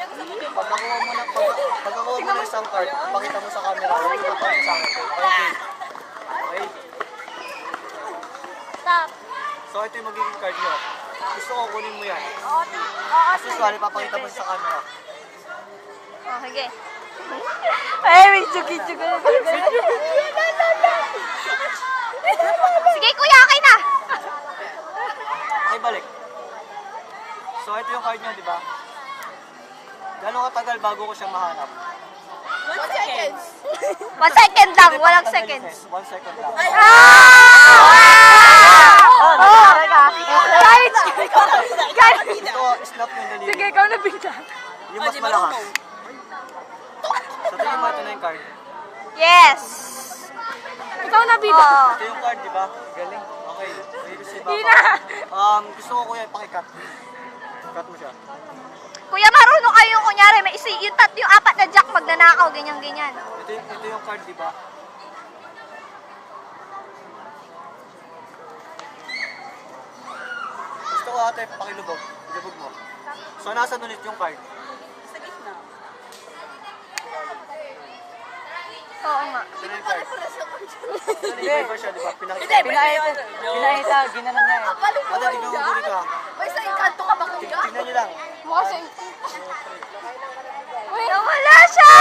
Pag nakuha mo na isang card, pakita mo sa camera, huwag mo pa sa akin. Okay. Okay? Stop. So ito yung magiging card nyo. Gusto ko kunin mo yan. Oo, As usual, papakita mo sa camera. oh, sige. Ay, may tsugi-tsugi. Sige, kuya, okay na. Okay, balik. So ito yung card nyo, di ba? Gano'ng katagal bago ko siya mahanap? 1 seconds. 1 second lang, walang seconds. 1 second lang. Guys! Ito, snap mo yung daliri. Sige, ikaw na bigla. Yung mas malakas. So tingin mo, ito na yung card. Yes! Ikaw na bigla. Ito yung card, di ba? Galing. Okay. May receive Hindi ako. na. Gusto ko kuya ipakikat. Cut mo siya. Kuya, marunong kayo kunyari, may yung apat na jack pag nanakaw, ganyan-ganyan. Ito yung card, di ba? Gusto ko ate, pakilubog. Ilubog mo. So, nasan ulit yung card? Oo nga. Ito na yung card. Pinakita siya, di ba? Pinakita. Pinahita, ginanon niya eh. Ate, tignan mo buri ka. May sa inkanto ka ba, kuya? Tignan niyo lang. Mukha siya. Uy, nawala siya!